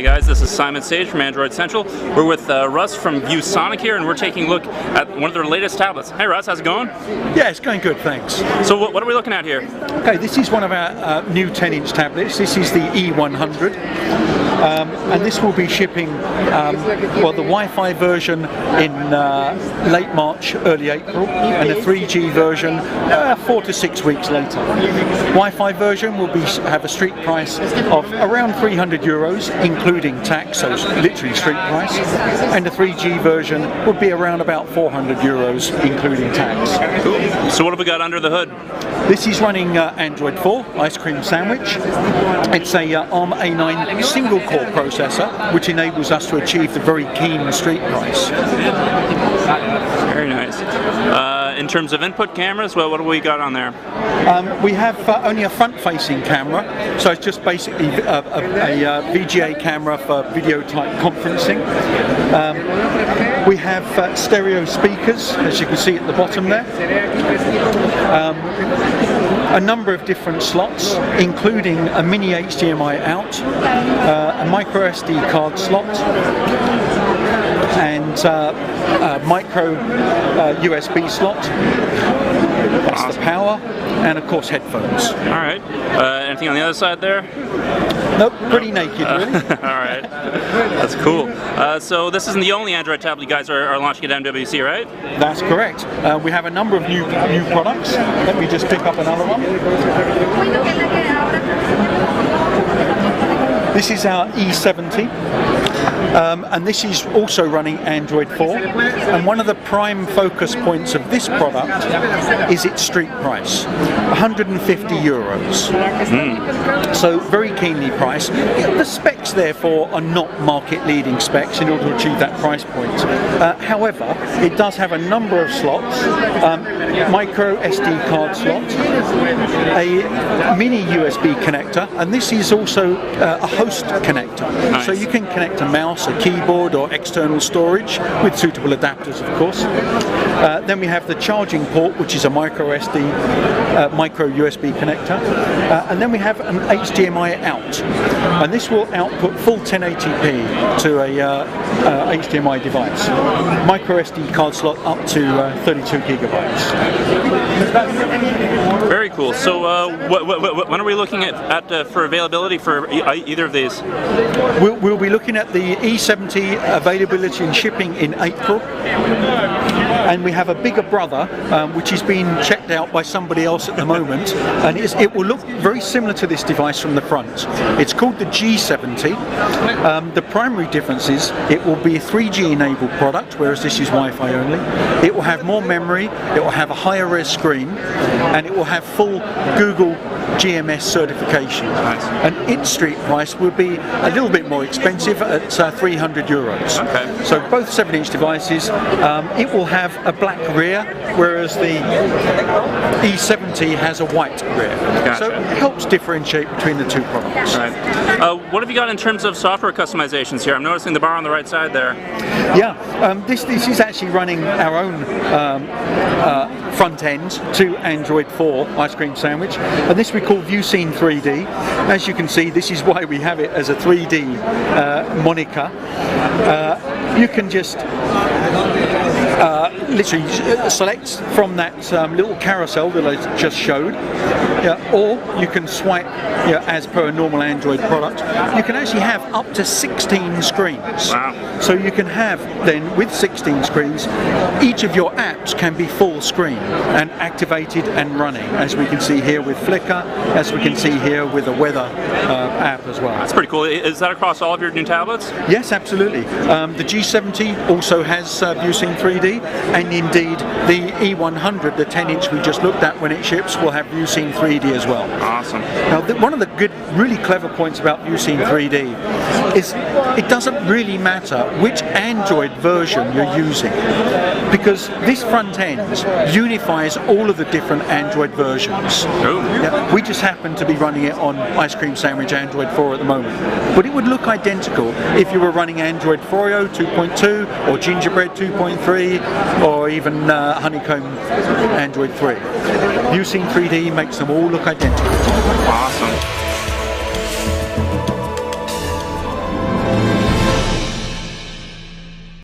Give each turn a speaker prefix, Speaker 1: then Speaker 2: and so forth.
Speaker 1: Hi guys, this is Simon Sage from Android Central. We're with Russ from ViewSonic here, and we're taking a look at one of their latest tablets. Hey Russ, how's it going?
Speaker 2: Yeah, it's going good, thanks.
Speaker 1: So what are we looking at here?
Speaker 2: Okay, this is one of our new 10-inch tablets. This is the E100. And this will be shipping, well, the Wi-Fi version in late March, early April, and the 3G version 4 to 6 weeks later. Wi-Fi version will have a street price of around €300, including tax, so it's literally street price, and the 3G version would be around about €400, including tax.
Speaker 1: Cool. So what have we got under the hood?
Speaker 2: This is running Android 4, Ice Cream Sandwich. It's a ARM A9 single-core processor, which enables us to achieve the very keen street price.
Speaker 1: Very nice. In terms of input cameras, well, what do we got on there?
Speaker 2: We have only a front-facing camera, so it's just basically a VGA camera for video-type conferencing. We have stereo speakers, as you can see at the bottom there. A number of different slots, including a mini HDMI out, a micro SD card slot, and a micro USB slot. That's the power, and of course headphones.
Speaker 1: Alright. Anything on the other side there?
Speaker 2: Nope, pretty naked really.
Speaker 1: Alright. That's cool. So this isn't the only Android tablet you guys are launching at MWC, right?
Speaker 2: That's correct. We have a number of new products. Let me just pick up another one. This is our E70. And this is also running Android 4, and one of the prime focus points of this product is its street price, €150. So very keenly priced. The specs therefore are not market leading specs in order to achieve that price point. However, it does have a number of slots, micro SD card slot, a mini USB connector, and this is also a host connector.
Speaker 1: Nice.
Speaker 2: So you can connect a mouse, a keyboard or external storage with suitable adapters, of course. Then we have the charging port, which is a micro SD, micro USB connector, and then we have an HDMI out, and this will output full 1080p to a HDMI device. Micro SD card slot up to 32 gigabytes.
Speaker 1: Very cool. So when are we looking at for availability for either of these?
Speaker 2: We'll be looking at the E70 availability and shipping in April, and we have a bigger brother which is being checked out by somebody else at the moment, and it will look very similar to this device from the front. It's called the G70. The primary difference is it will be a 3G enabled product, whereas this is Wi-Fi only. It will have more memory, it will have a higher res screen, and it will have full Google GMS certification.
Speaker 1: Nice.
Speaker 2: And its street price will be a little bit more expensive at €300.
Speaker 1: Okay.
Speaker 2: So both 7-inch devices, it will have a black rear, whereas the E70 has a white rear.
Speaker 1: Gotcha.
Speaker 2: So it helps differentiate between the two products.
Speaker 1: Right. What have you got in terms of software customizations here? I'm noticing the bar on the right side there.
Speaker 2: Yeah, this is actually running our own front end to Android 4 Ice Cream Sandwich, and this we call ViewScene 3D. As you can see, this is why we have it as a 3D moniker. You can just literally select from that little carousel that I just showed, or you can swipe as per a normal Android product. You can actually have up to 16 screens.
Speaker 1: Wow.
Speaker 2: So you can have then, with 16 screens, each of your apps can be full screen and activated and running, as we can see here with Flickr, as we can see here with the weather app as well.
Speaker 1: That's pretty cool. Is that across all of your new tablets?
Speaker 2: Yes, absolutely. The G70 also has ViewScene 3D, and indeed the E100, the 10-inch we just looked at when it ships, will have ViewScene 3D as well.
Speaker 1: Awesome.
Speaker 2: Now, one of the good, really clever points about ViewScene 3D is it doesn't really matter which Android version you're using, because this front end unifies all of the different Android versions.
Speaker 1: Cool.
Speaker 2: Yeah, we just happen to be running it on Ice Cream Sandwich Android 4 at the moment, but it would look identical if you were running Android Foreo 2.2 or Gingerbread 2.3 or even Honeycomb Android 3. ViewScene 3D makes them all look identical.
Speaker 1: Awesome.